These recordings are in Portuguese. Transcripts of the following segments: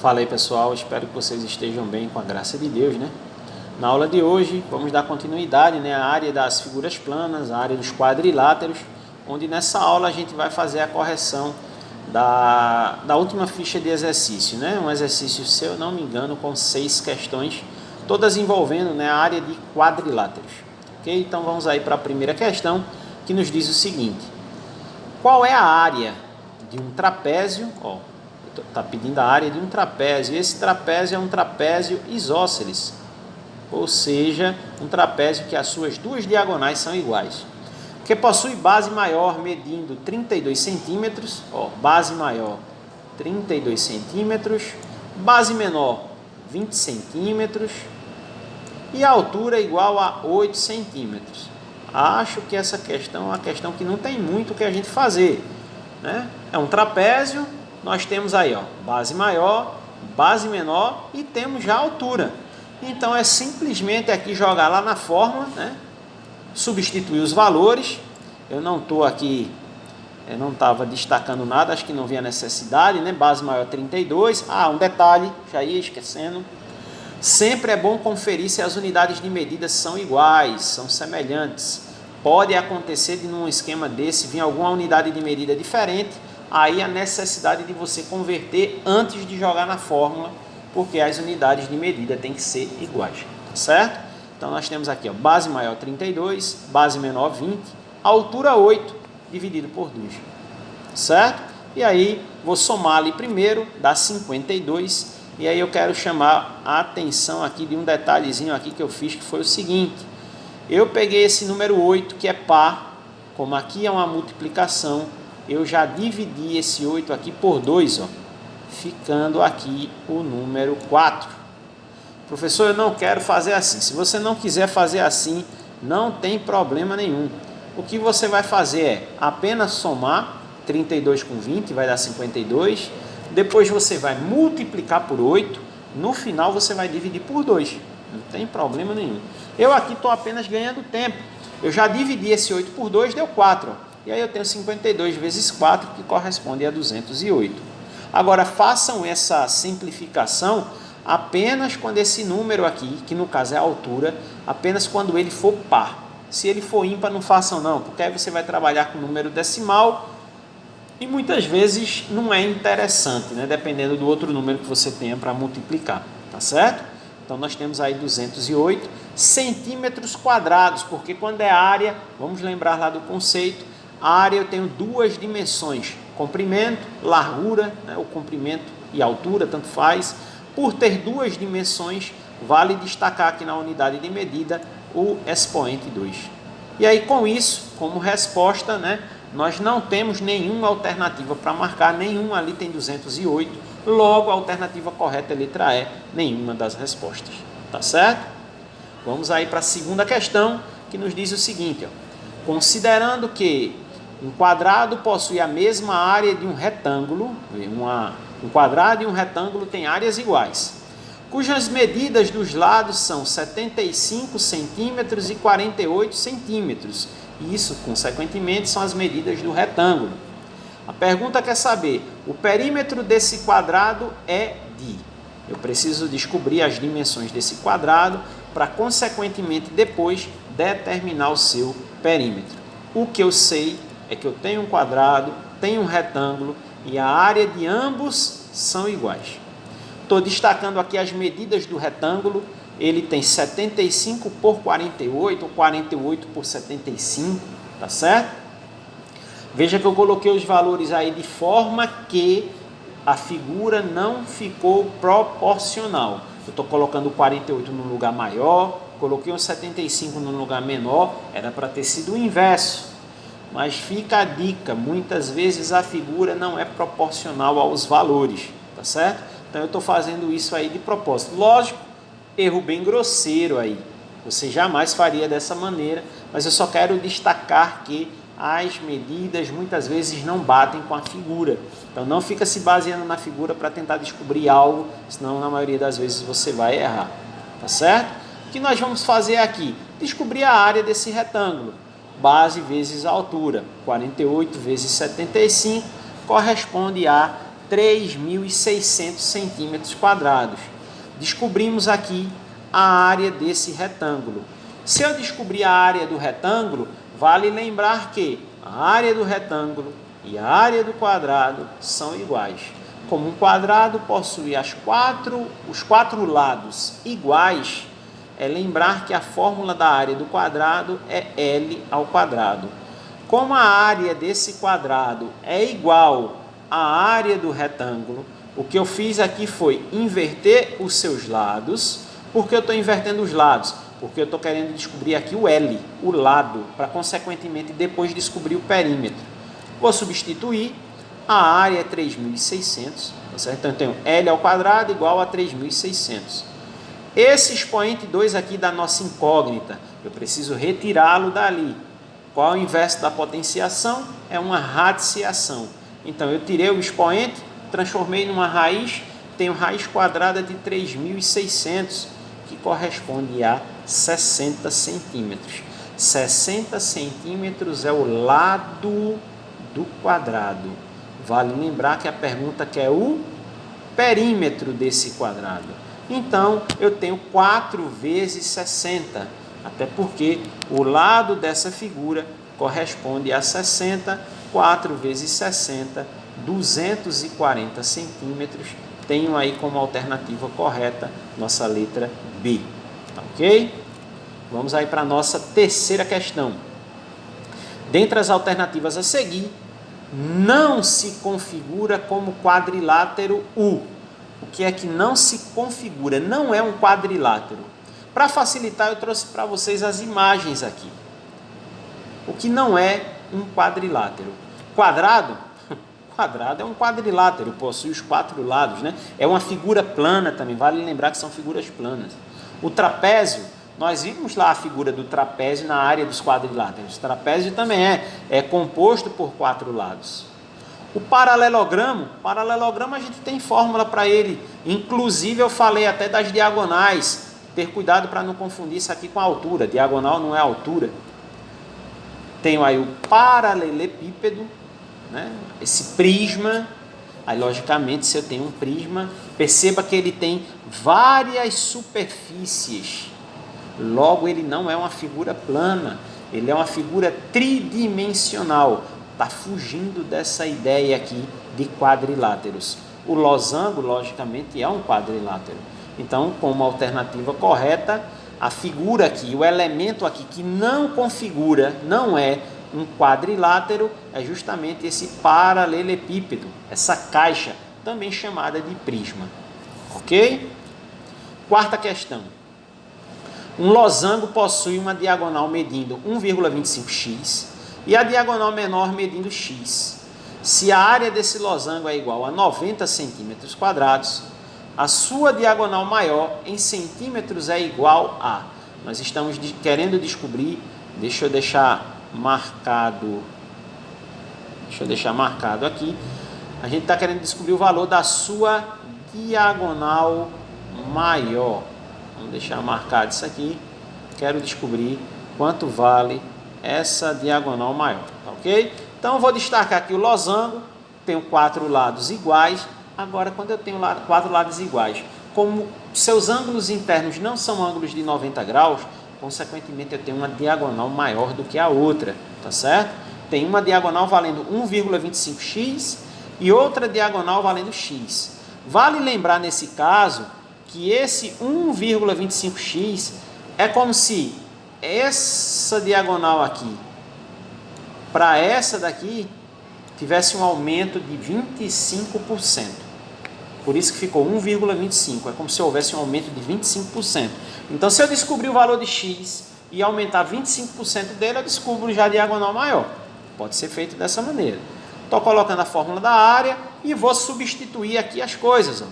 Fala aí, pessoal, espero que vocês estejam bem com a graça de Deus, né? Na aula de hoje vamos dar continuidade, né, à área das figuras planas, a área dos quadriláteros, onde nessa aula a gente vai fazer a correção da última ficha de exercício, né? Um exercício, se eu não me engano, com 6 questões, todas envolvendo, né, a área de quadriláteros. Ok? Então vamos aí para a primeira questão, que nos diz o seguinte: qual é a área de um trapézio? Está pedindo a área de um trapézio. Esse trapézio é um trapézio isósceles, ou seja, um trapézio que as suas duas diagonais são iguais, que possui base maior medindo 32 centímetros, base maior 32 centímetros, base menor 20 centímetros e a altura igual a 8 centímetros. Acho que essa questão é uma questão que não tem muito o que a gente fazer, né? É um trapézio, nós temos aí, base maior, base menor e temos já a altura. Então é simplesmente aqui jogar lá na fórmula, né? Substituir os valores. Eu não estou aqui, eu não estava destacando nada, acho que não vi a necessidade, né? Base maior 32. Um detalhe, já ia esquecendo. Sempre é bom conferir se as unidades de medida são iguais, são semelhantes. Pode acontecer de num esquema desse vir alguma unidade de medida diferente, aí a necessidade de você converter antes de jogar na fórmula, porque as unidades de medida têm que ser iguais, tá certo? Então nós temos aqui, base maior 32, base menor 20, altura 8, dividido por 2, certo? E aí vou somar ali primeiro, dá 52, e aí eu quero chamar a atenção aqui de um detalhezinho aqui que eu fiz, que foi o seguinte: eu peguei esse número 8, que é par, como aqui é uma multiplicação, eu já dividi esse 8 aqui por 2, ficando aqui o número 4. Professor, eu não quero fazer assim. Se você não quiser fazer assim, não tem problema nenhum. O que você vai fazer é apenas somar 32 com 20, vai dar 52. Depois você vai multiplicar por 8. No final você vai dividir por 2. Não tem problema nenhum. Eu aqui estou apenas ganhando tempo. Eu já dividi esse 8 por 2, deu 4. E aí eu tenho 52 vezes 4, que corresponde a 208. Agora, façam essa simplificação apenas quando esse número aqui, que no caso é a altura, apenas quando ele for par. Se ele for ímpar, não façam não, porque aí você vai trabalhar com número decimal e muitas vezes não é interessante, né? Dependendo do outro número que você tenha para multiplicar, tá certo? Então nós temos aí 208 centímetros quadrados, porque quando é área, vamos lembrar lá do conceito, a área eu tenho duas dimensões, comprimento, largura, né? O comprimento e altura, tanto faz. Por ter duas dimensões, vale destacar aqui na unidade de medida o expoente 2. E aí com isso, como resposta, né, nós não temos nenhuma alternativa para marcar, nenhuma ali tem 208, logo a alternativa correta é letra E, nenhuma das respostas, tá certo? Vamos aí para a segunda questão, que nos diz o seguinte: considerando que um quadrado possui a mesma área de um retângulo, um quadrado e um retângulo têm áreas iguais, cujas medidas dos lados são 75 centímetros e 48 centímetros. E isso, consequentemente, são as medidas do retângulo. A pergunta quer saber, o perímetro desse quadrado é de... Eu preciso descobrir as dimensões desse quadrado para, consequentemente, depois determinar o seu perímetro. O que eu sei é que eu tenho um quadrado, tenho um retângulo e a área de ambos são iguais. Estou destacando aqui as medidas do retângulo. Ele tem 75 por 48, ou 48 por 75, tá certo? Veja que eu coloquei os valores aí de forma que a figura não ficou proporcional. Eu estou colocando o 48 no lugar maior, coloquei o 75 no lugar menor, era para ter sido o inverso. Mas fica a dica, muitas vezes a figura não é proporcional aos valores, tá certo? Então eu estou fazendo isso aí de propósito. Lógico, erro bem grosseiro aí, você jamais faria dessa maneira, mas eu só quero destacar que as medidas muitas vezes não batem com a figura. Então não fica se baseando na figura para tentar descobrir algo, senão na maioria das vezes você vai errar, tá certo? O que nós vamos fazer aqui? Descobrir a área desse retângulo. Base vezes a altura, 48 vezes 75, corresponde a 3.600 centímetros quadrados. Descobrimos aqui a área desse retângulo. Se eu descobrir a área do retângulo, vale lembrar que a área do retângulo e a área do quadrado são iguais. Como um quadrado possui os quatro lados iguais, é lembrar que a fórmula da área do quadrado é L ao quadrado. Como a área desse quadrado é igual à área do retângulo, o que eu fiz aqui foi inverter os seus lados. Por que eu estou invertendo os lados? Porque eu estou querendo descobrir aqui o L, o lado, para consequentemente depois descobrir o perímetro. Vou substituir, a área é 3.600, tá certo? Então eu tenho L ao quadrado igual a 3.600. Esse expoente 2 aqui da nossa incógnita, eu preciso retirá-lo dali. Qual é o inverso da potenciação? É uma radiciação. Então eu tirei o expoente, transformei numa raiz, tenho raiz quadrada de 3.600, que corresponde a 60 centímetros. 60 centímetros é o lado do quadrado. Vale lembrar que a pergunta quer o perímetro desse quadrado. Então, eu tenho 4 vezes 60, até porque o lado dessa figura corresponde a 60, 4 vezes 60, 240 centímetros. Tenho aí como alternativa correta nossa letra B. Ok? Vamos aí para a nossa terceira questão. Dentre as alternativas a seguir, não se configura como quadrilátero U. O que é que não se configura? Não é um quadrilátero. Para facilitar, eu trouxe para vocês as imagens aqui. O que não é um quadrilátero? Quadrado? Quadrado é um quadrilátero, possui os 4 lados, né? É uma figura plana também, vale lembrar que são figuras planas. O trapézio, nós vimos lá a figura do trapézio na área dos quadriláteros. O trapézio também é composto por 4 lados. O paralelogramo a gente tem fórmula para ele. Inclusive eu falei até das diagonais. Ter cuidado para não confundir isso aqui com a altura. Diagonal não é altura. Tenho aí o paralelepípedo, né? Esse prisma. Aí logicamente se eu tenho um prisma, perceba que ele tem várias superfícies. Logo ele não é uma figura plana. Ele é uma figura tridimensional. Está fugindo dessa ideia aqui de quadriláteros. O losango, logicamente, é um quadrilátero. Então, como alternativa correta, a figura aqui, o elemento aqui que não configura, não é um quadrilátero, é justamente esse paralelepípedo, essa caixa, também chamada de prisma. Ok? Quarta questão. Um losango possui uma diagonal medindo 1,25x e a diagonal menor medindo x. Se a área desse losango é igual a 90 centímetros quadrados, a sua diagonal maior em centímetros é igual a... Nós estamos querendo descobrir, deixa eu deixar marcado aqui, a gente está querendo descobrir o valor da sua diagonal maior. Vamos deixar marcado isso aqui, quero descobrir quanto vale essa diagonal maior, tá ok? Então eu vou destacar aqui o losango, tenho 4 lados iguais. Agora, quando eu tenho 4 lados iguais, como seus ângulos internos não são ângulos de 90 graus, consequentemente eu tenho uma diagonal maior do que a outra, tá certo? Tem uma diagonal valendo 1,25x e outra diagonal valendo x. Vale lembrar nesse caso que esse 1,25x é como se essa diagonal aqui para essa daqui tivesse um aumento de 25%. Por isso que ficou 1,25. É como se houvesse um aumento de 25%. Então, se eu descobrir o valor de x e aumentar 25% dele, eu descubro já a diagonal maior. Pode ser feito dessa maneira. Estou colocando a fórmula da área e vou substituir aqui as coisas. Ó.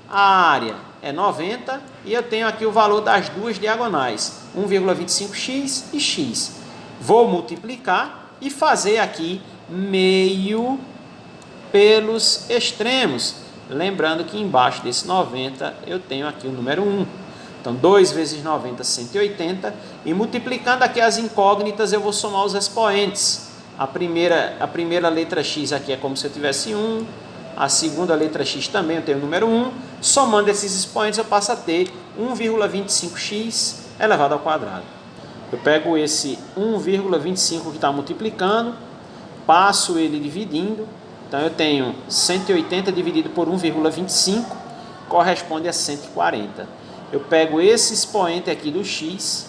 A área é 90 e eu tenho aqui o valor das duas diagonais, 1,25x e x. Vou multiplicar e fazer aqui meio pelos extremos. Lembrando que embaixo desse 90 eu tenho aqui o número 1. Então 2 vezes 90, 180. E multiplicando aqui as incógnitas eu vou somar os expoentes. A primeira letra x aqui é como se eu tivesse 1. A segunda letra x também eu tenho o número 1. Somando esses expoentes eu passo a ter 1,25x elevado ao quadrado. Eu pego esse 1,25 que está multiplicando, passo ele dividindo. Então eu tenho 180 dividido por 1,25, corresponde a 140. Eu pego esse expoente aqui do x,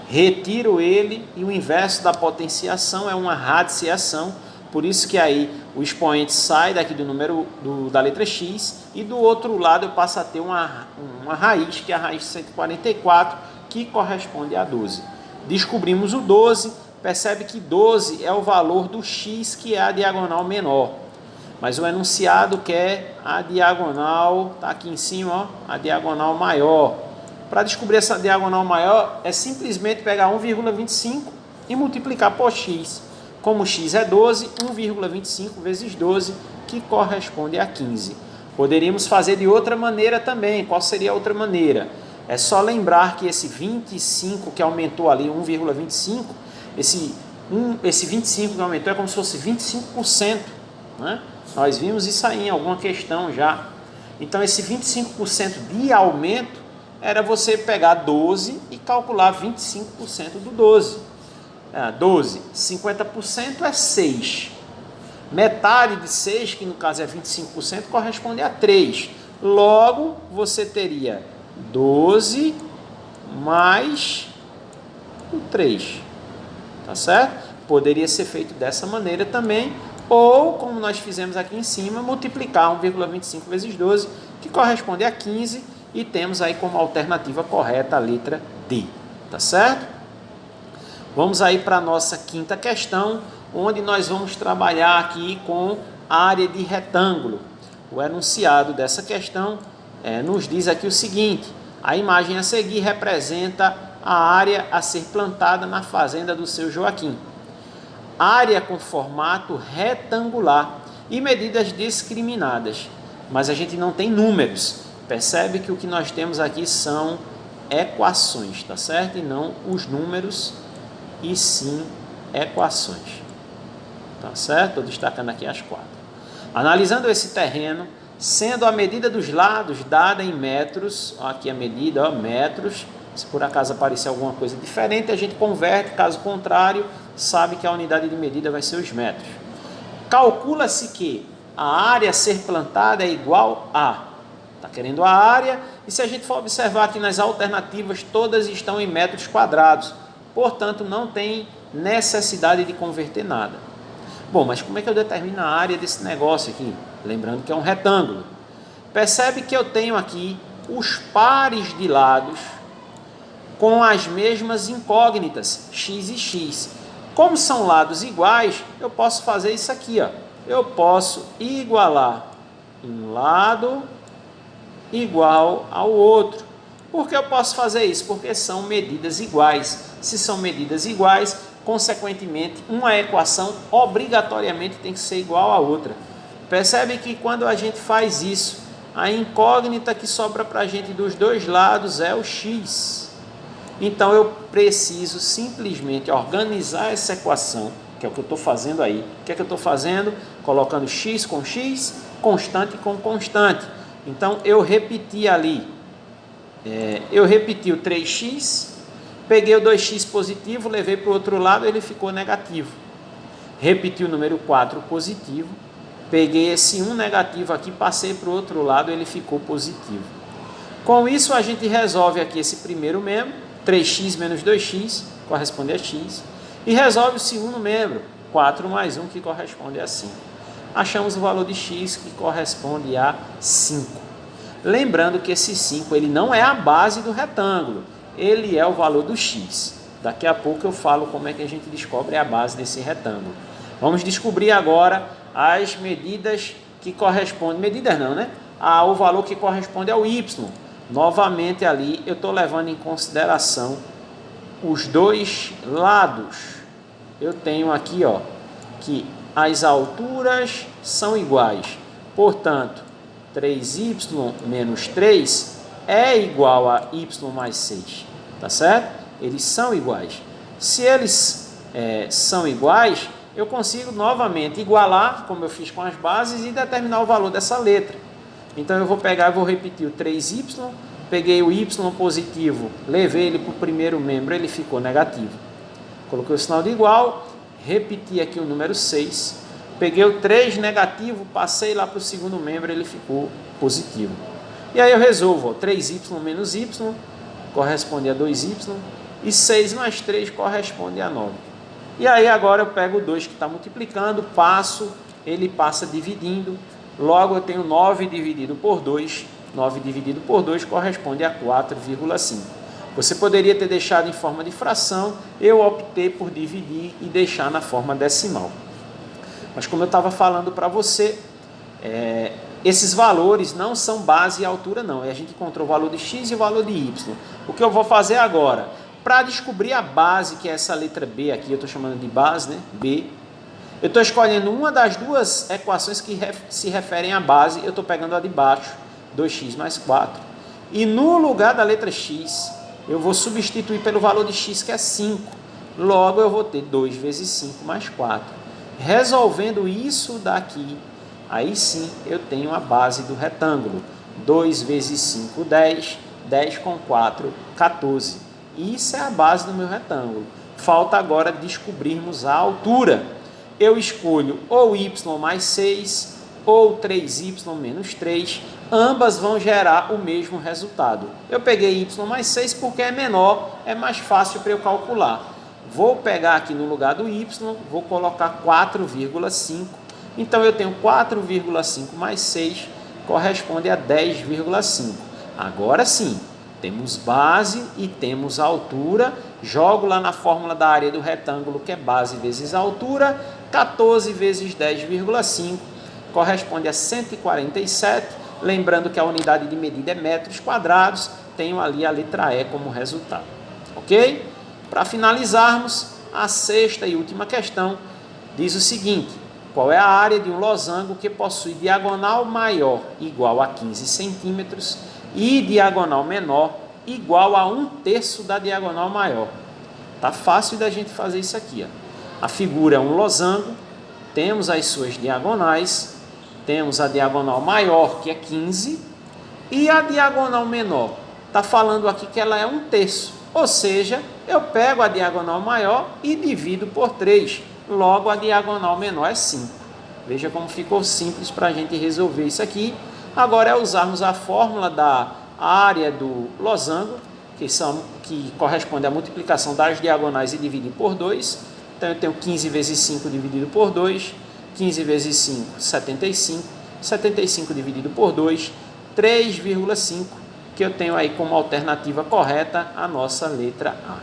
retiro ele e o inverso da potenciação é uma radiciação. Por isso que aí o expoente sai daqui do número da letra x e do outro lado eu passo a ter uma raiz, que é a raiz de 144, que corresponde a 12. Descobrimos o 12, percebe que 12 é o valor do x, que é a diagonal menor. Mas o enunciado quer a diagonal, está aqui em cima, ó, a diagonal maior. Para descobrir essa diagonal maior, é simplesmente pegar 1,25 e multiplicar por x. Como x é 12, 1,25 vezes 12, que corresponde a 15. Poderíamos fazer de outra maneira também. Qual seria a outra maneira? É só lembrar que esse 25 que aumentou ali, 1,25, esse 25 que aumentou é como se fosse 25%. Né? Nós vimos isso aí em alguma questão já. Então esse 25% de aumento era você pegar 12 e calcular 25% do 12. 12, 50% é 6. Metade de 6, que no caso é 25%, corresponde a 3. Logo, você teria 12 mais o 3. Tá certo? Poderia ser feito dessa maneira também, ou, como nós fizemos aqui em cima, multiplicar 1,25 vezes 12, que corresponde a 15, e temos aí como alternativa correta a letra D. Tá certo? Vamos aí para a nossa quinta questão, onde nós vamos trabalhar aqui com área de retângulo. O enunciado dessa questão nos diz aqui o seguinte: a imagem a seguir representa a área a ser plantada na fazenda do seu Joaquim. Área com formato retangular e medidas discriminadas, mas a gente não tem números. Percebe que o que nós temos aqui são equações, tá certo? E não os números, e sim equações, tá certo? Estou destacando aqui as 4. Analisando esse terreno, sendo a medida dos lados dada em metros, ó, aqui a medida, ó, metros. Se por acaso aparecer alguma coisa diferente, a gente converte, caso contrário, sabe que a unidade de medida vai ser os metros. Calcula-se que a área a ser plantada é igual a, está querendo a área, e se a gente for observar aqui nas alternativas, todas estão em metros quadrados. Portanto, não tem necessidade de converter nada. Bom, mas como é que eu determino a área desse negócio aqui? Lembrando que é um retângulo. Percebe que eu tenho aqui os pares de lados com as mesmas incógnitas, x e x. Como são lados iguais, eu posso fazer isso aqui, ó. Eu posso igualar um lado igual ao outro. Por que eu posso fazer isso? Porque são medidas iguais. Se são medidas iguais, consequentemente, uma equação obrigatoriamente tem que ser igual à outra. Percebe que quando a gente faz isso, a incógnita que sobra para a gente dos dois lados é o x. Então eu preciso simplesmente organizar essa equação, que é o que eu estou fazendo aí. O que é que eu estou fazendo? Colocando x com x, constante com constante. Então eu repeti ali, eu repeti o 3x, peguei o 2x positivo, levei para o outro lado, ele ficou negativo. Repeti o número 4 positivo, peguei esse 1 negativo aqui, passei para o outro lado, ele ficou positivo. Com isso a gente resolve aqui esse primeiro membro, 3x menos 2x, corresponde a x, e resolve o segundo membro, 4 mais 1, que corresponde a 5. Achamos o valor de x, que corresponde a 5. Lembrando que esse 5 ele não é a base do retângulo, ele é o valor do x. Daqui a pouco eu falo como é que a gente descobre a base desse retângulo. Vamos descobrir agora as medidas que correspondem, medidas não, né? O valor que corresponde ao y. Novamente ali eu estou levando em consideração os dois lados. Eu tenho aqui, ó, que as alturas são iguais. Portanto, 3y menos 3 é igual a y mais 6. Tá certo? Eles são iguais. Se eles são iguais, eu consigo novamente igualar, como eu fiz com as bases, e determinar o valor dessa letra. Então eu vou pegar e vou repetir o 3y, peguei o y positivo, levei ele para o primeiro membro, ele ficou negativo. Coloquei o sinal de igual, repeti aqui o número 6, peguei o 3 negativo, passei lá para o segundo membro, ele ficou positivo. E aí eu resolvo, ó, 3y menos y corresponde a 2y, e 6 mais 3 corresponde a 9. E aí agora eu pego o 2 que está multiplicando, passo, ele passa dividindo, logo eu tenho 9 dividido por 2, 9 dividido por 2 corresponde a 4,5. Você poderia ter deixado em forma de fração, eu optei por dividir e deixar na forma decimal. Mas como eu estava falando para você, esses valores não são base e altura não, a gente encontrou o valor de x e o valor de y. O que eu vou fazer agora? Para descobrir a base, que é essa letra B aqui, eu estou chamando de base, né? B. Eu estou escolhendo uma das duas equações que se referem à base, eu estou pegando a de baixo, 2x mais 4. E no lugar da letra x, eu vou substituir pelo valor de x, que é 5. Logo, eu vou ter 2 vezes 5 mais 4. Resolvendo isso daqui, aí sim eu tenho a base do retângulo. 2 vezes 5, 10. 10 com 4, 14. Isso é a base do meu retângulo. Falta agora descobrirmos a altura. Eu escolho ou y mais 6 ou 3y menos 3. Ambas vão gerar o mesmo resultado. Eu peguei y mais 6 porque é menor, é mais fácil para eu calcular. Vou pegar aqui no lugar do y, vou colocar 4,5. Então eu tenho 4,5 mais 6, corresponde a 10,5. Agora sim, temos base e temos altura. Jogo lá na fórmula da área do retângulo, que é base vezes altura. 14 vezes 10,5 corresponde a 147. Lembrando que a unidade de medida é metros quadrados. Tenho ali a letra E como resultado. Ok? Para finalizarmos, a sexta e última questão diz o seguinte: qual é a área de um losango que possui diagonal maior igual a 15 centímetros e diagonal menor igual a 1/3 da diagonal maior? Tá fácil da gente fazer isso aqui, ó. A figura é um losango, temos as suas diagonais, temos a diagonal maior, que é 15, e a diagonal menor, tá falando aqui que ela é 1/3, ou seja, eu pego a diagonal maior e divido por 3, logo a diagonal menor é 5. Veja como ficou simples para a gente resolver isso aqui. Agora é usarmos a fórmula da área do losango, que corresponde à multiplicação das diagonais e dividir por 2. Então eu tenho 15 vezes 5 dividido por 2, 15 vezes 5, 75, 75 dividido por 2, 3,5, que eu tenho aí como alternativa correta a nossa letra A.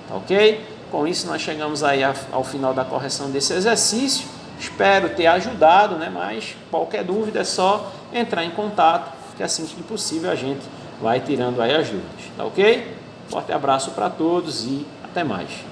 Tá ok? Com isso nós chegamos aí ao final da correção desse exercício. Espero ter ajudado, né? Mas qualquer dúvida é só entrar em contato, que assim que possível a gente vai tirando aí as dúvidas. Tá ok? Forte abraço para todos e até mais.